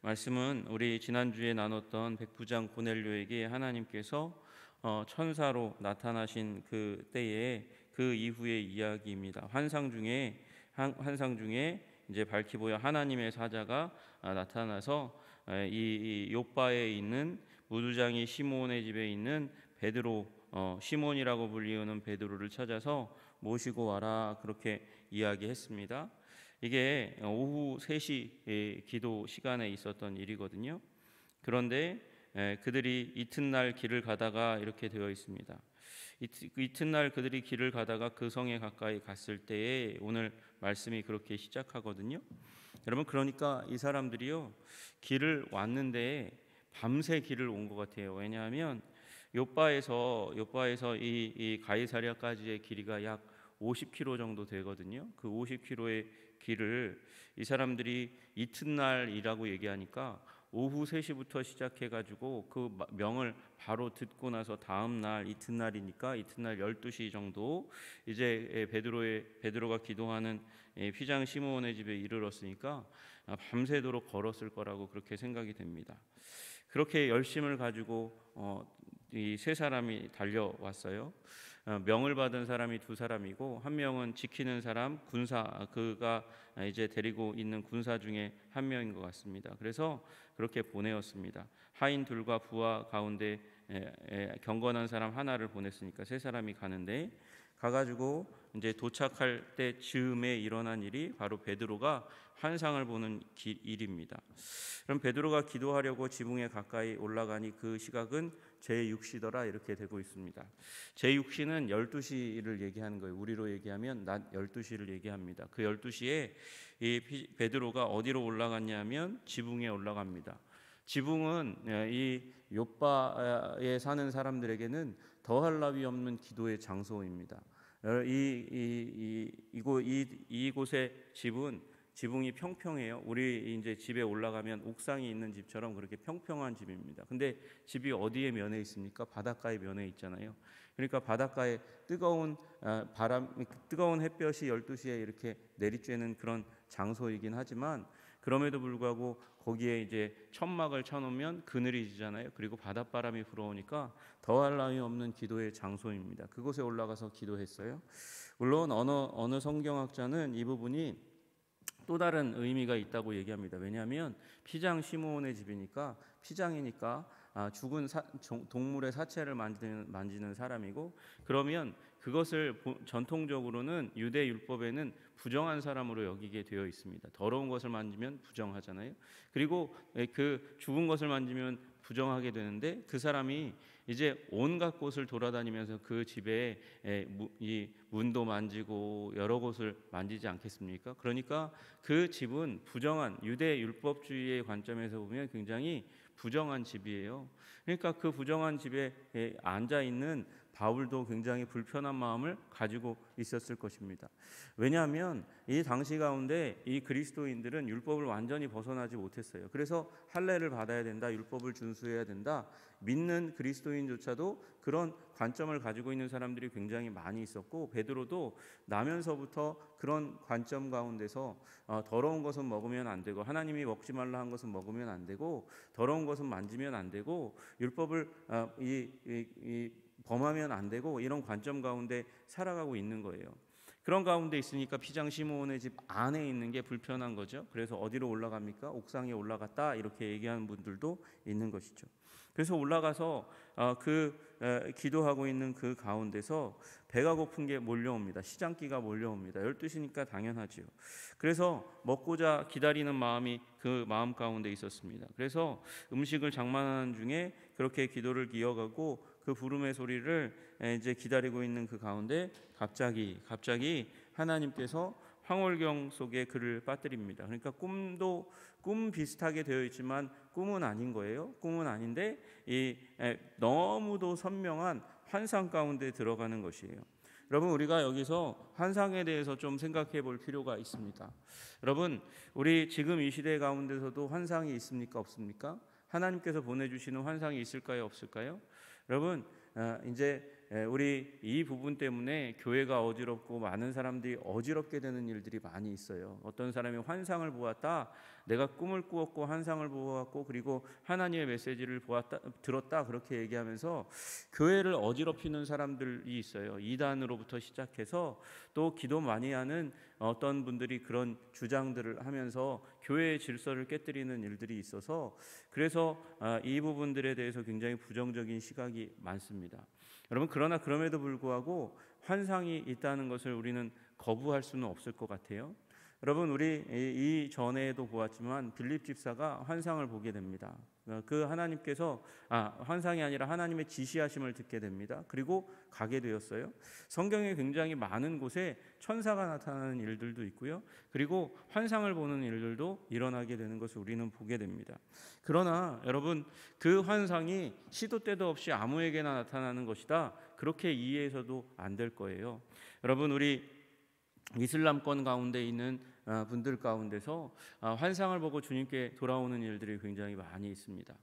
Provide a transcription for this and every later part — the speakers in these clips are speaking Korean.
말씀은 우리 지난주에 나눴던 백부장 고넬료에게 하나님께서 천사로 나타나신 그 때에 그 이후의 이야기입니다. 환상 중에 이제 밝히 보여 하나님의 사자가 나타나서 이 요바에 있는 무두장이 시몬의 집에 있는 베드로, 시몬이라고 불리우는 베드로를 찾아서 모시고 와라, 그렇게 이야기했습니다. 이게 오후 3시 기도 시간에 있었던 일이거든요. 그런데 그들이 이튿날 길을 가다가 이렇게 되어 있습니다. 이튿날 그들이 길을 가다가 그 성에 가까이 갔을 때에 오늘 말씀이 그렇게 시작하거든요. 여러분, 그러니까 이 사람들이요, 길을 왔는데 밤새 길을 온 것 같아요. 왜냐하면 요바에서 이 가이사랴까지의 길이가 약 50km 정도 되거든요. 그 50km의 길을 이 사람들이 이튿날이라고 얘기하니까 오후 3시부터 시작해가지고 그 명을 바로 듣고 나서 다음 날 이튿날이니까 이튿날 12시 정도 이제 베드로가 기도하는 휘장 시므온의 집에 이르렀으니까 밤새도록 걸었을 거라고 그렇게 생각이 됩니다. 그렇게 열심을 가지고 이 세 사람이 달려왔어요. 명을 받은 사람이 2사람이고 한 명은 지키는 사람, 군사, 그가 이제 데리고 있는 군사 중에 한 명인 것 같습니다. 그래서 그렇게 보내었습니다. 하인 둘과 부하 가운데 경건한 사람 하나를 보냈으니까 3사람이 가는데, 가가지고 이제 도착할 때 즈음에 일어난 일이 바로 베드로가 환상을 보는 일입니다. 그럼 베드로가 기도하려고 지붕에 가까이 올라가니 그 시각은 제6시더라, 이렇게 되고 있습니다. 제6시는 12시를 얘기하는 거예요. 우리로 얘기하면 낮 12시를 얘기합니다. 그 12시에 이 베드로가 어디로 올라갔냐면 지붕에 올라갑니다. 지붕은 이 요바에 사는 사람들에게는 더할 나위 없는 기도의 장소입니다. 이곳의 지붕이 평평해요. 우리 이제 집에 올라가면 옥상이 있는 집처럼 그렇게 평평한 집입니다. 근데 집이 어디에 면해 있습니까? 바닷가에 면해 있잖아요. 그러니까 바닷가에 뜨거운 햇볕이 12시에 이렇게 내리쬐는 그런 장소이긴 하지만, 그럼에도 불구하고 거기에 이제 천막을 쳐놓으면 그늘이 지잖아요. 그리고 바닷바람이 불어오니까 더할 나위 없는 기도의 장소입니다. 그곳에 올라가서 기도했어요. 물론 어느 성경학자는 이 부분이 또 다른 의미가 있다고 얘기합니다. 왜냐하면 피장 시므온의 집이니까, 피장이니까 죽은 동물의 사체를 만지는 사람이고, 그러면 그것을 전통적으로는 유대 율법에는 부정한 사람으로 여기게 되어 있습니다. 더러운 것을 만지면 부정하잖아요. 그리고 그 죽은 것을 만지면 부정하게 되는데, 그 사람이 이제 온갖 곳을 돌아다니면서 그 집에 이 문도 만지고 여러 곳을 만지지 않겠습니까? 그러니까 그 집은 부정한, 유대 율법주의의 관점에서 보면 굉장히 부정한 집이에요. 그러니까 그 부정한 집에 앉아 있는 바울도 굉장히 불편한 마음을 가지고 있었을 것입니다. 왜냐하면 이 당시 가운데 이 그리스도인들은 율법을 완전히 벗어나지 못했어요. 그래서 할례를 받아야 된다, 율법을 준수해야 된다, 믿는 그리스도인조차도 그런 관점을 가지고 있는 사람들이 굉장히 많이 있었고, 베드로도 나면서부터 그런 관점 가운데서 더러운 것은 먹으면 안 되고, 하나님이 먹지 말라 한 것은 먹으면 안 되고, 더러운 것은 만지면 안 되고, 율법을 범하면 안 되고, 이런 관점 가운데 살아가고 있는 거예요. 그런 가운데 있으니까 피장 시므온의 집 안에 있는 게 불편한 거죠. 그래서 어디로 올라갑니까? 옥상에 올라갔다, 이렇게 얘기하는 분들도 있는 것이죠. 그래서 올라가서 기도하고 있는 그 가운데서 배가 고픈 게 몰려옵니다. 시장기가 몰려옵니다. 12시니까 당연하지요. 그래서 먹고자 기다리는 마음이 그 마음 가운데 있었습니다. 그래서 음식을 장만하는 중에 그렇게 기도를 이어가고 그 부름의 소리를 이제 기다리고 있는 그 가운데 갑자기 하나님께서 황홀경 속에 그를 빠뜨립니다. 그러니까 꿈 비슷하게 되어 있지만 꿈은 아닌 거예요. 꿈은 아닌데 너무도 선명한 환상 가운데 들어가는 것이에요. 여러분, 우리가 여기서 환상에 대해서 좀 생각해 볼 필요가 있습니다. 여러분, 우리 지금 이 시대 가운데서도 환상이 있습니까? 없습니까? 하나님께서 보내주시는 환상이 있을까요? 없을까요? 여러분, 이제 우리 이 부분 때문에 교회가 어지럽고 많은 사람들이 어지럽게 되는 일들이 많이 있어요. 어떤 사람이 환상을 보았다, 내가 꿈을 꾸었고 환상을 보았고 그리고 하나님의 메시지를 들었다 그렇게 얘기하면서 교회를 어지럽히는 사람들이 있어요. 이단으로부터 시작해서 또 기도 많이 하는 어떤 분들이 그런 주장들을 하면서 교회의 질서를 깨뜨리는 일들이 있어서 그래서 이 부분들에 대해서 굉장히 부정적인 시각이 많습니다. 여러분, 그러나 그럼에도 불구하고 환상이 있다는 것을 우리는 거부할 수는 없을 것 같아요. 여러분, 우리 이 전에도 보았지만 빌립 집사가 환상을 보게 됩니다. 그 하나님께서 환상이 아니라 하나님의 지시하심을 듣게 됩니다. 그리고 가게 되었어요. 성경에 굉장히 많은 곳에 천사가 나타나는 일들도 있고요. 그리고 환상을 보는 일들도 일어나게 되는 것을 우리는 보게 됩니다. 그러나 여러분, 그 환상이 시도 때도 없이 아무에게나 나타나는 것이다, 그렇게 이해해서도 안 될 거예요. 여러분, 우리 이슬람권 가운데 있는 분들 가운데서 환상을 보고 주님께 돌아오는 일들이 굉장히 많이 있습니다.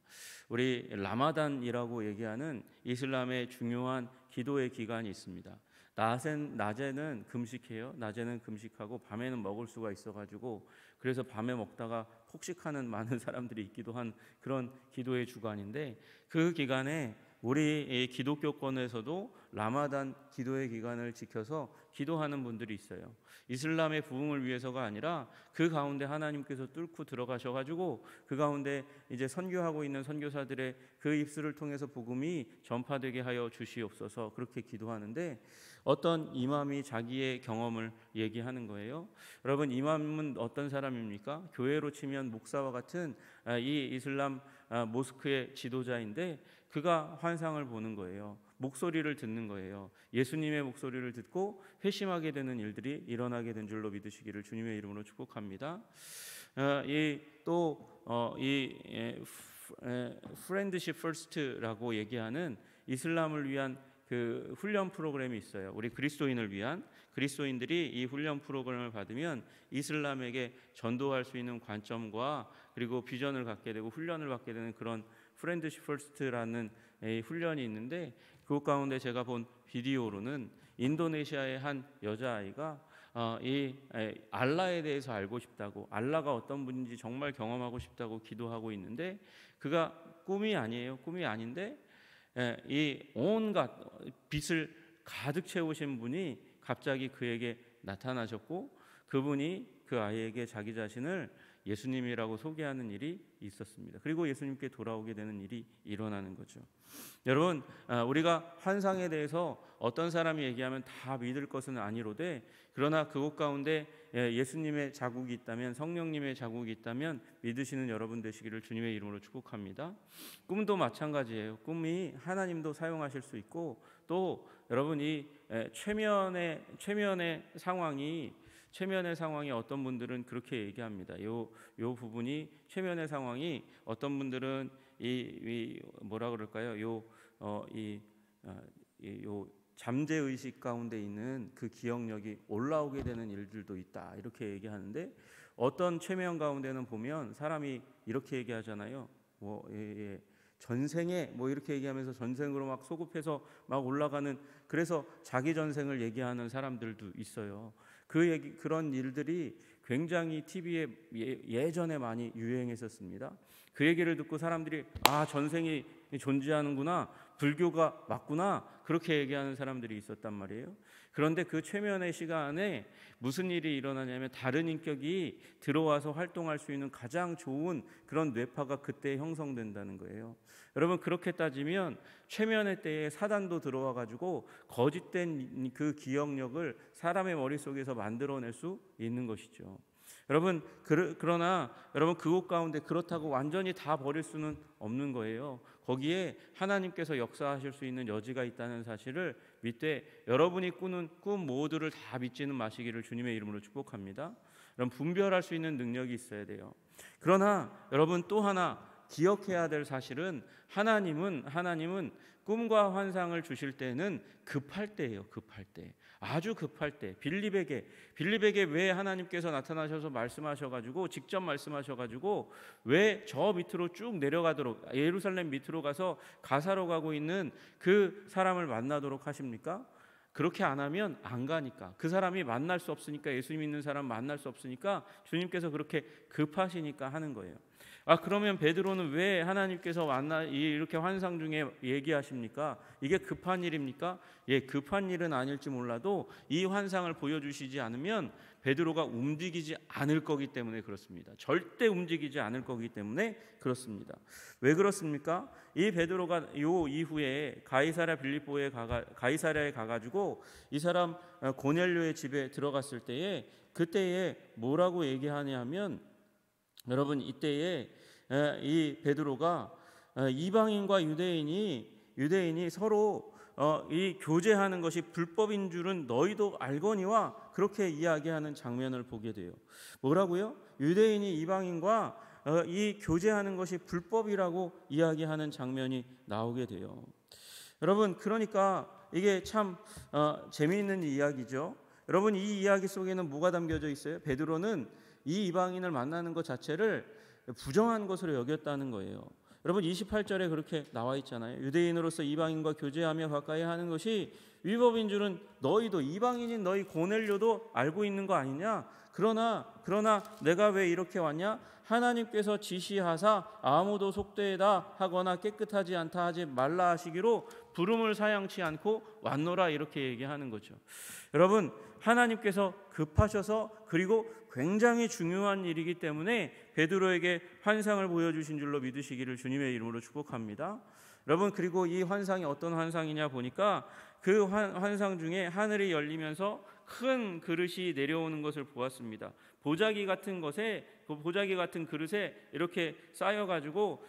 우리 라마단이라고 얘기하는 이슬람의 중요한 기도의 기간이 있습니다. 낮에는 금식해요. 낮에는 금식하고 밤에는 먹을 수가 있어가지고 그래서 밤에 먹다가 폭식하는 많은 사람들이 있기도 한 그런 기도의 주간인데, 그 기간에 우리 기독교권에서도 라마단 기도의 기간을 지켜서 기도하는 분들이 있어요. 이슬람의 부흥을 위해서가 아니라 그 가운데 하나님께서 뚫고 들어가셔가지고 그 가운데 이제 선교하고 있는 선교사들의 그 입술을 통해서 복음이 전파되게 하여 주시옵소서, 그렇게 기도하는데 어떤 이맘이 자기의 경험을 얘기하는 거예요. 여러분, 이맘은 어떤 사람입니까? 교회로 치면 목사와 같은 이 이슬람 모스크의 지도자인데 그가 환상을 보는 거예요. 목소리를 듣는 거예요. 예수님의 목소리를 듣고 회심하게 되는 일들이 일어나게 된 줄로 믿으시기를 주님의 이름으로 축복합니다. 프렌드십 퍼스트라고 얘기하는 이슬람을 위한 그 훈련 프로그램이 있어요. 우리 그리스도인을 위한, 그리스도인들이 이 훈련 프로그램을 받으면 이슬람에게 전도할 수 있는 관점과 그리고 비전을 갖게 되고 훈련을 받게 되는 그런 프렌드십 퍼스트라는 훈련이 있는데, 그 가운데 제가 본 비디오로는 인도네시아의 한 여자아이가 이 알라에 대해서 알고 싶다고, 알라가 어떤 분인지 정말 경험하고 싶다고 기도하고 있는데, 그가 꿈이 아니에요. 꿈이 아닌데 이 온갖 빛을 가득 채우신 분이 갑자기 그에게 나타나셨고, 그분이 그 아이에게 자기 자신을 예수님이라고 소개하는 일이 있었습니다. 그리고 예수님께 돌아오게 되는 일이 일어나는 거죠. 여러분, 우리가 환상에 대해서 어떤 사람이 얘기하면 다 믿을 것은 아니로되, 그러나 그곳 가운데 예수님의 자국이 있다면, 성령님의 자국이 있다면 믿으시는 여러분 되시기를 주님의 이름으로 축복합니다. 꿈도 마찬가지예요. 꿈이 하나님도 사용하실 수 있고, 또 여러분, 이 최면의 상황이 어떤 분들은 그렇게 얘기합니다. 요 부분이 최면의 상황이 어떤 분들은 뭐라 그럴까요? 요 잠재 의식 가운데 있는 그 기억력이 올라오게 되는 일들도 있다, 이렇게 얘기하는데, 어떤 최면 가운데는 보면 사람이 이렇게 얘기하잖아요. 전생에 이렇게 얘기하면서 전생으로 막 소급해서 막 올라가는, 그래서 자기 전생을 얘기하는 사람들도 있어요. 그런 일들이 굉장히 TV에 예전에 많이 유행했었습니다. 그 얘기를 듣고 사람들이 전생이 존재하는구나, 불교가 맞구나, 그렇게 얘기하는 사람들이 있었단 말이에요. 그런데 그 최면의 시간에 무슨 일이 일어나냐면, 다른 인격이 들어와서 활동할 수 있는 가장 좋은 그런 뇌파가 그때 형성된다는 거예요. 여러분, 그렇게 따지면 최면의 때에 사단도 들어와 가지고 거짓된 그 기억력을 사람의 머릿속에서 만들어낼 수 있는 것이죠. 여러분, 그러나 여러분, 그곳 가운데 그렇다고 완전히 다 버릴 수는 없는 거예요. 거기에 하나님께서 역사하실 수 있는 여지가 있다는 사실을 믿되, 여러분이 꾸는 꿈 모두를 다 믿지는 마시기를 주님의 이름으로 축복합니다. 여러분, 분별할 수 있는 능력이 있어야 돼요. 그러나 여러분, 또 하나 기억해야 될 사실은, 하나님은 꿈과 환상을 주실 때는 급할 때예요. 급할 때, 아주 급할 때. 빌립에게 왜 하나님께서 나타나셔서 말씀하셔가지고, 직접 말씀하셔가지고 왜 저 밑으로 쭉 내려가도록, 예루살렘 밑으로 가서 가사로 가고 있는 그 사람을 만나도록 하십니까? 그렇게 안 하면 안 가니까. 그 사람이 만날 수 없으니까, 예수 믿는 사람 만날 수 없으니까 주님께서 그렇게 급하시니까 하는 거예요. 그러면 베드로는 왜 하나님께서 이렇게 환상 중에 얘기하십니까? 이게 급한 일입니까? 예, 급한 일은 아닐지 몰라도 이 환상을 보여주시지 않으면 베드로가 움직이지 않을 거기 때문에 그렇습니다. 절대 움직이지 않을 거기 때문에 그렇습니다. 왜 그렇습니까? 이 베드로가 요 이후에 가이사랴에 가가지고 이 사람 고넬료의 집에 들어갔을 때에, 그때에 뭐라고 얘기하냐면, 여러분, 이때에 이 베드로가 이방인과 유대인이 서로 이 교제하는 것이 불법인 줄은 너희도 알거니와, 그렇게 이야기하는 장면을 보게 돼요. 뭐라고요? 유대인이 이방인과 이 교제하는 것이 불법이라고 이야기하는 장면이 나오게 돼요. 여러분, 그러니까 이게 참 재미있는 이야기죠. 여러분, 이 이야기 속에는 뭐가 담겨져 있어요? 베드로는 이 이방인을 만나는 것 자체를 부정한 것으로 여겼다는 거예요. 여러분, 28절에 그렇게 나와 있잖아요. 유대인으로서 이방인과 교제하며 가까이 하는 것이 위법인 줄은 너희도, 이방인인 너희 고넬료도 알고 있는 거 아니냐? 그러나 내가 왜 이렇게 왔냐? 하나님께서 지시하사 아무도 속되다 하거나 깨끗하지 않다 하지 말라 하시기로 부름을 사양치 않고 왔노라, 이렇게 얘기하는 거죠. 여러분, 하나님께서 급하셔서, 그리고 굉장히 중요한 일이기 때문에 베드로에게 환상을 보여주신 줄로 믿으시기를 주님의 이름으로 축복합니다. 여러분, 그리고 이 환상이 어떤 환상이냐 보니까, 그 환상 중에 하늘이 열리면서 큰 그릇이 내려오는 것을 보았습니다. 보자기 같은 그릇에 이렇게 쌓여가지고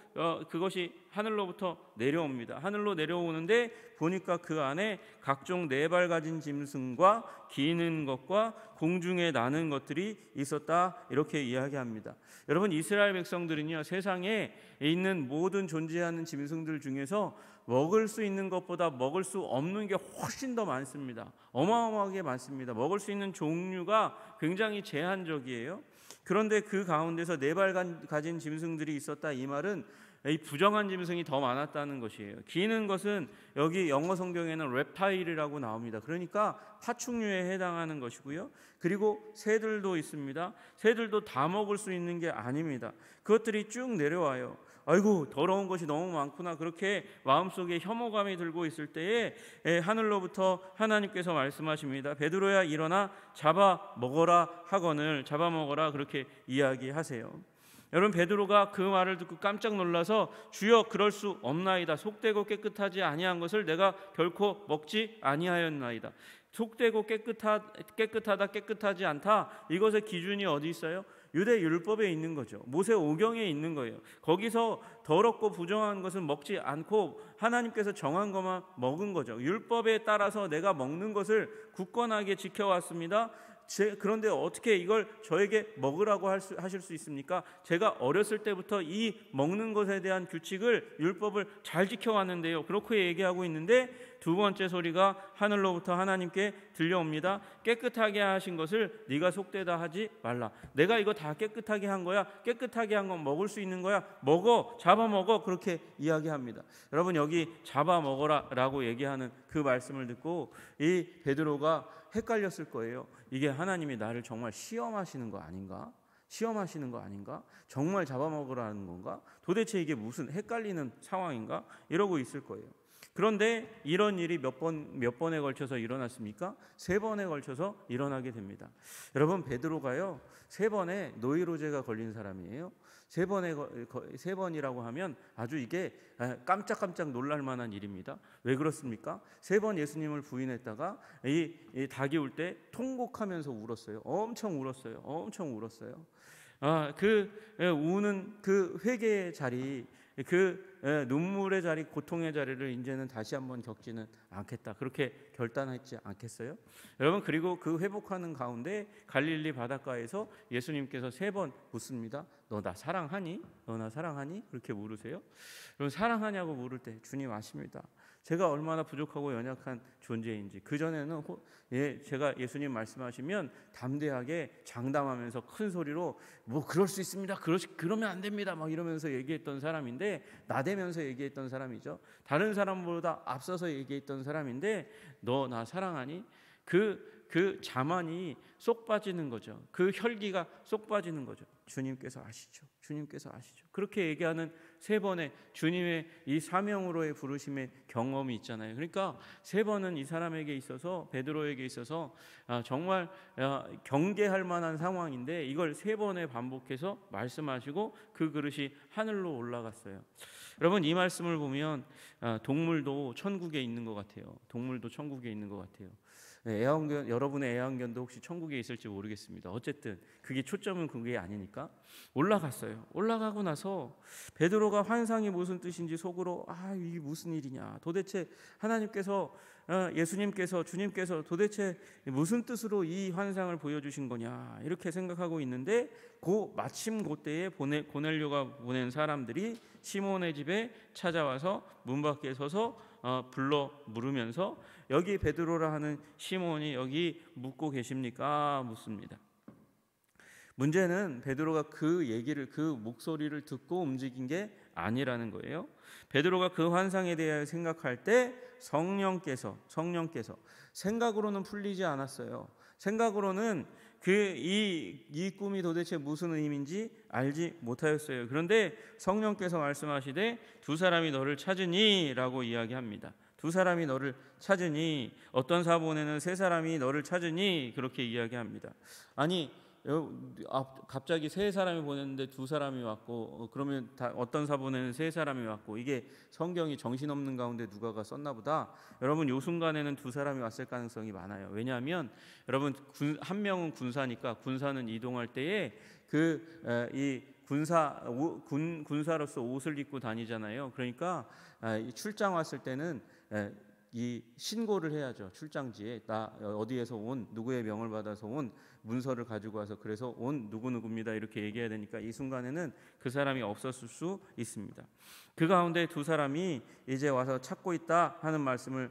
그것이 하늘로부터 내려옵니다. 하늘로 내려오는데 보니까 그 안에 각종 네 발 가진 짐승과 기는 것과 공중에 나는 것들이 있었다, 이렇게 이야기합니다. 여러분, 이스라엘 백성들은요, 세상에 있는 모든 존재하는 짐승들 중에서 먹을 수 있는 것보다 먹을 수 없는 게 훨씬 더 많습니다. 어마어마하게 많습니다. 먹을 수 있는 종류가 굉장히 제한적이에요. 그런데 그 가운데서 네 발 가진 짐승들이 있었다, 이 말은 이 부정한 짐승이 더 많았다는 것이에요. 기는 것은 여기 영어 성경에는 reptile이라고 나옵니다. 그러니까 파충류에 해당하는 것이고요. 그리고 새들도 있습니다. 새들도 다 먹을 수 있는 게 아닙니다. 그것들이 쭉 내려와요. 아이고, 더러운 것이 너무 많구나, 그렇게 마음속에 혐오감이 들고 있을 때에 하늘로부터 하나님께서 말씀하십니다. 베드로야, 일어나 잡아 먹어라 하거늘, 잡아 먹어라, 그렇게 이야기하세요. 여러분, 베드로가 그 말을 듣고 깜짝 놀라서, 주여, 그럴 수 없나이다. 속되고 깨끗하지 아니한 것을 내가 결코 먹지 아니하였나이다. 속되고 깨끗하다, 깨끗하지 않다, 이것의 기준이 어디 있어요? 유대 율법에 있는 거죠. 모세 오경에 있는 거예요. 거기서 더럽고 부정한 것은 먹지 않고 하나님께서 정한 것만 먹은 거죠. 율법에 따라서 내가 먹는 것을 굳건하게 지켜왔습니다. 그런데 어떻게 이걸 저에게 먹으라고 하실 수 있습니까? 제가 어렸을 때부터 이 먹는 것에 대한 규칙을, 율법을 잘 지켜왔는데요. 그렇게 얘기하고 있는데, 두 번째 소리가 하늘로부터 하나님께 들려옵니다. 깨끗하게 하신 것을 네가 속되다 하지 말라. 내가 이거 다 깨끗하게 한 거야. 깨끗하게 한 건 먹을 수 있는 거야. 먹어, 잡아먹어, 그렇게 이야기합니다. 여러분, 여기 잡아먹어라 라고 얘기하는 그 말씀을 듣고 이 베드로가 헷갈렸을 거예요. 이게 하나님이 나를 정말 시험하시는 거 아닌가? 시험하시는 거 아닌가? 정말 잡아먹으라는 건가? 도대체 이게 무슨 헷갈리는 상황인가? 이러고 있을 거예요. 그런데 이런 일이 몇 번에 걸쳐서 일어났습니까? 3번에 걸쳐서 일어나게 됩니다. 여러분, 베드로가요, 3번에 노이로제가 걸린 사람이에요. 3번이라고 하면 아주 이게 깜짝깜짝 놀랄 만한 일입니다. 왜 그렇습니까? 3번 예수님을 부인했다가 이 닭이 울 때 통곡하면서 울었어요. 엄청 울었어요. 그 우는 그 회개의 자리, 그 눈물의 자리, 고통의 자리를 이제는 다시 한번 겪지는 않겠다, 그렇게 결단했지 않겠어요? 여러분, 그리고 그 회복하는 가운데 갈릴리 바닷가에서 예수님께서 3번 묻습니다. 너 나 사랑하니? 너 나 사랑하니? 그렇게 물으세요. 여러분, 사랑하냐고 물을 때 주님 아십니다. 제가 얼마나 부족하고 연약한 존재인지. 그전에는 제가 예수님 말씀하시면 담대하게 장담하면서 큰 소리로 뭐 그럴 수 있습니다, 그러면 안 됩니다, 막 이러면서 얘기했던 사람인데, 나대면서 얘기했던 사람이죠. 다른 사람보다 앞서서 얘기했던 사람인데 너 나 사랑하니? 그 자만이 쏙 빠지는 거죠. 그 혈기가 쏙 빠지는 거죠. 주님께서 아시죠. 주님께서 아시죠. 그렇게 얘기하는 세 번의 주님의 이 사명으로의 부르심의 경험이 있잖아요. 그러니까 세 번은 이 사람에게 있어서, 베드로에게 있어서 정말 경계할 만한 상황인데 이걸 세 번에 반복해서 말씀하시고 그 그릇이 하늘로 올라갔어요. 여러분, 이 말씀을 보면 동물도 천국에 있는 것 같아요. 동물도 천국에 있는 것 같아요. 애완견, 여러분의 애완견도 혹시 천국에 있을지 모르겠습니다. 어쨌든 그게 초점은 그게 아니니까 올라갔어요. 올라가고 나서 베드로가 환상이 무슨 뜻인지 속으로 이게 무슨 일이냐, 도대체 하나님께서 예수님께서 주님께서 도대체 무슨 뜻으로 이 환상을 보여주신 거냐 이렇게 생각하고 있는데 마침 그때에 고넬료가 보낸 사람들이 시몬의 집에 찾아와서 문 밖에 서서 불러 물으면서 여기 베드로라 하는 시몬이 여기 묵고 계십니까? 묻습니다. 문제는 베드로가 그 얘기를, 그 목소리를 듣고 움직인 게 아니라는 거예요. 베드로가 그 환상에 대해 생각할 때 성령께서 생각으로는 풀리지 않았어요. 생각으로는 이 꿈이 도대체 무슨 의미인지 알지 못하였어요. 그런데 성령께서 말씀하시되 두 사람이 너를 찾으니 라고 이야기합니다. 두 사람이 너를 찾으니, 어떤 사본에는 세 사람이 너를 찾으니 그렇게 이야기합니다. 아니 갑자기 세 사람이 보냈는데 두 사람이 왔고, 그러면 어떤 사본에는 세 사람이 왔고, 이게 성경이 정신없는 가운데 누가가 썼나 보다. 여러분, 요 순간에는 두 사람이 왔을 가능성이 많아요. 왜냐하면 여러분, 한 명은 군사니까 군사는 이동할 때에 이 군사로서 옷을 입고 다니잖아요. 그러니까 출장 왔을 때는 이 신고를 해야죠. 출장지에 나 어디에서 온, 누구의 명을 받아서 온, 문서를 가지고 와서 그래서 온 누구누구입니다 이렇게 얘기해야 되니까 이 순간에는 그 사람이 없었을 수 있습니다. 그 가운데 두 사람이 이제 와서 찾고 있다 하는 말씀을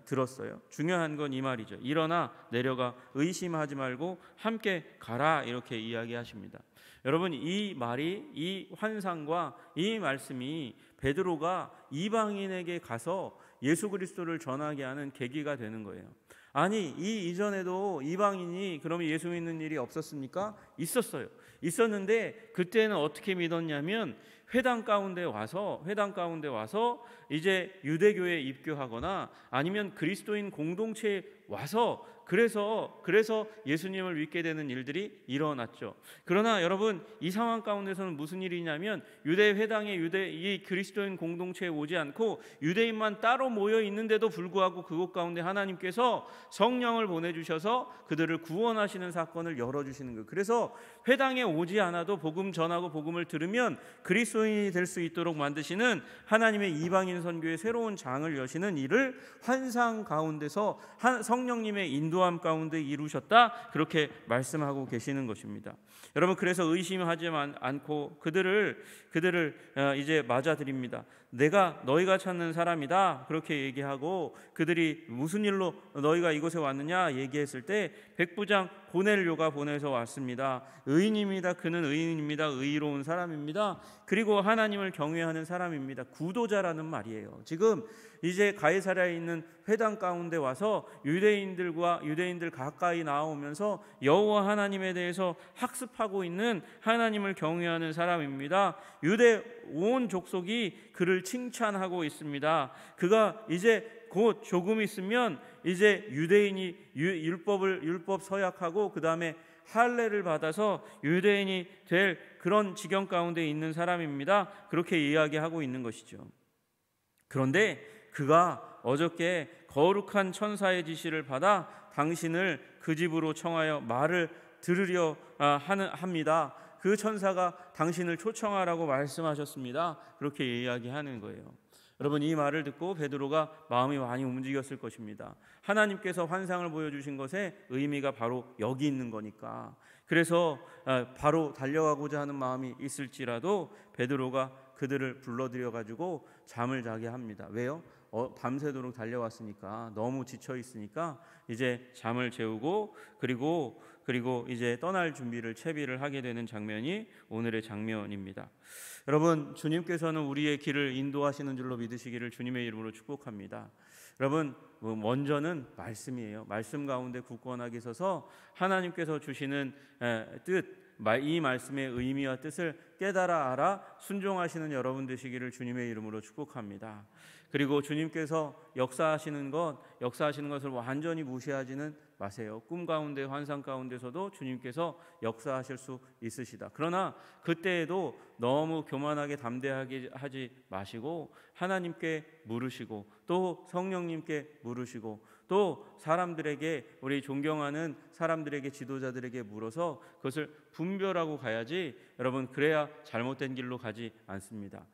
들었어요. 중요한 건 이 말이죠. 일어나 내려가 의심하지 말고 함께 가라 이렇게 이야기하십니다. 여러분, 이 말이, 이 환상과 이 말씀이 베드로가 이방인에게 가서 예수 그리스도를 전하게 하는 계기가 되는 거예요. 아니, 이 이전에도 이방인이 그러면 예수 믿는 일이 없었습니까? 있었어요. 있었는데 그때는 어떻게 믿었냐면 회당 가운데 와서 이제 유대교에 입교하거나 아니면 그리스도인 공동체에 와서 그래서 예수님을 믿게 되는 일들이 일어났죠. 그러나 여러분, 이 상황 가운데서는 무슨 일이냐면 유대 회당에 이 그리스도인 공동체에 오지 않고 유대인만 따로 모여 있는데도 불구하고 그곳 가운데 하나님께서 성령을 보내주셔서 그들을 구원하시는 사건을 열어주시는 거예요. 그래서 회당에 오지 않아도 복음 전하고 복음을 들으면 그리스도인이 될 수 있도록 만드시는 하나님의 이방인 선교의 새로운 장을 여시는 일을 환상 가운데서 성령님의 인도함 가운데 이루셨다, 그렇게 말씀하고 계시는 것입니다. 여러분, 그래서 의심하지 않고 그들을 이제 맞아들입니다. 내가 너희가 찾는 사람이다 그렇게 얘기하고, 그들이 무슨 일로 너희가 이곳에 왔느냐 얘기했을 때 백부장 고넬료가 보내서 왔습니다. 의인입니다. 그는 의인입니다. 의로운 사람입니다. 그리고 하나님을 경외하는 사람입니다. 구도자라는 말이에요. 지금 이제 가이사랴에 있는 회당 가운데 와서 유대인들 가까이 나오면서 여호와 하나님에 대해서 학습하고 있는 하나님을 경외하는 사람입니다. 유대 온 족속이 그를 칭찬하고 있습니다. 그가 이제 곧 조금 있으면 이제 유대인이 율법 서약하고 그 다음에 할례를 받아서 유대인이 될 그런 지경 가운데 있는 사람입니다. 그렇게 이야기하고 있는 것이죠. 그런데 그가 어저께 거룩한 천사의 지시를 받아 당신을 그 집으로 청하여 말을 들으려 합니다. 그 천사가 당신을 초청하라고 말씀하셨습니다. 그렇게 이야기하는 거예요. 여러분, 이 말을 듣고 베드로가 마음이 많이 움직였을 것입니다. 하나님께서 환상을 보여주신 것의 의미가 바로 여기 있는 거니까. 그래서 바로 달려가고자 하는 마음이 있을지라도 베드로가 그들을 불러들여 가지고 잠을 자게 합니다. 왜요? 밤새도록 달려왔으니까 너무 지쳐 있으니까 이제 잠을 재우고 그리고 이제 떠날 준비를 채비를 하게 되는 장면이 오늘의 장면입니다. 여러분, 주님께서는 우리의 길을 인도하시는 줄로 믿으시기를 주님의 이름으로 축복합니다. 여러분, 먼저는 말씀이에요. 말씀 가운데 굳건하게 서서 하나님께서 주시는 뜻, 이 말씀의 의미와 뜻을 깨달아 알아 순종하시는 여러분 되시기를 주님의 이름으로 축복합니다. 그리고 주님께서 역사하시는 것을 완전히 무시하지는 마세요. 꿈 가운데 환상 가운데서도 주님께서 역사하실 수 있으시다. 그러나 그때에도 너무 교만하게 담대하게 하지 마시고 하나님께 물으시고 또 성령님께 물으시고 또 사람들에게, 우리 존경하는 사람들에게, 지도자들에게 물어서 그것을 분별하고 가야지, 여러분, 그래야 잘못된 길로 가지 않습니다.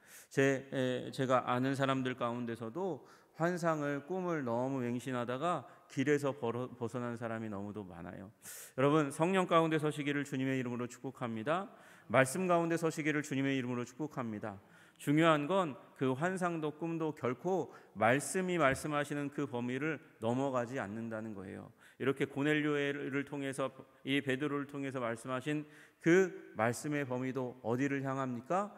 제가 아는 사람들 가운데서도 환상을, 꿈을 너무 맹신하다가 길에서 벗어난 사람이 너무도 많아요. 여러분, 성령 가운데 서시기를 주님의 이름으로 축복합니다. 말씀 가운데 서시기를 주님의 이름으로 축복합니다. 중요한 건 그 환상도 꿈도 결코 말씀이 말씀하시는 그 범위를 넘어가지 않는다는 거예요. 이렇게 고넬료를 통해서, 이 베드로를 통해서 말씀하신 그 말씀의 범위도 어디를 향합니까?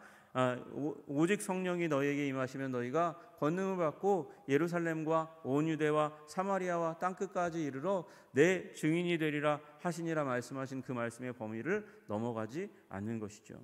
오직 성령이 너희에게 임하시면 너희가 권능을 받고 예루살렘과 온 유대와 사마리아와 땅끝까지 이르러 내 증인이 되리라 하시니라 말씀하신 그 말씀의 범위를 넘어가지 않는 것이죠.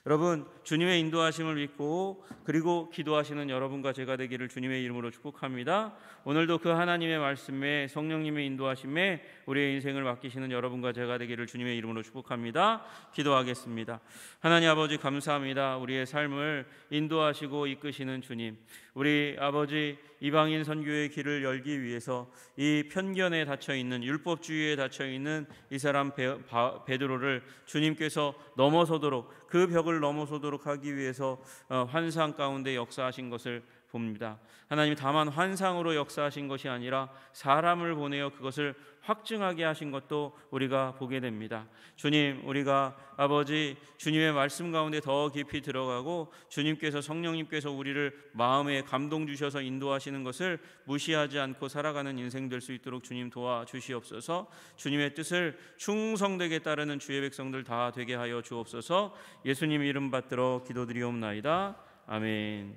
여러분, 주님의 인도하심을 믿고 그리고 기도하시는 여러분과 제가 되기를 주님의 이름으로 축복합니다. 오늘도 그 하나님의 말씀에, 성령님의 인도하심에 우리의 인생을 맡기시는 여러분과 제가 되기를 주님의 이름으로 축복합니다. 기도하겠습니다. 하나님 아버지, 감사합니다. 우리의 삶을 인도하시고 이끄시는 주님, 우리 아버지, 이방인 선교의 길을 열기 위해서 이 편견에 닫혀있는, 율법주의에 닫혀있는 이 사람 베드로를 주님께서 넘어서도록, 그 벽을 넘어서도록 하기 위해서 환상 가운데 역사하신 것을 봅니다. 하나님, 다만 환상으로 역사하신 것이 아니라 사람을 보내어 그것을 확증하게 하신 것도 우리가 보게 됩니다. 주님, 우리가 아버지 주님의 말씀 가운데 더 깊이 들어가고 주님께서, 성령님께서 우리를 마음에 감동 주셔서 인도하시는 것을 무시하지 않고 살아가는 인생 될 수 있도록 주님 도와주시옵소서. 주님의 뜻을 충성되게 따르는 주의 백성들 다 되게 하여 주옵소서. 예수님 이름 받들어 기도드리옵나이다. 아멘.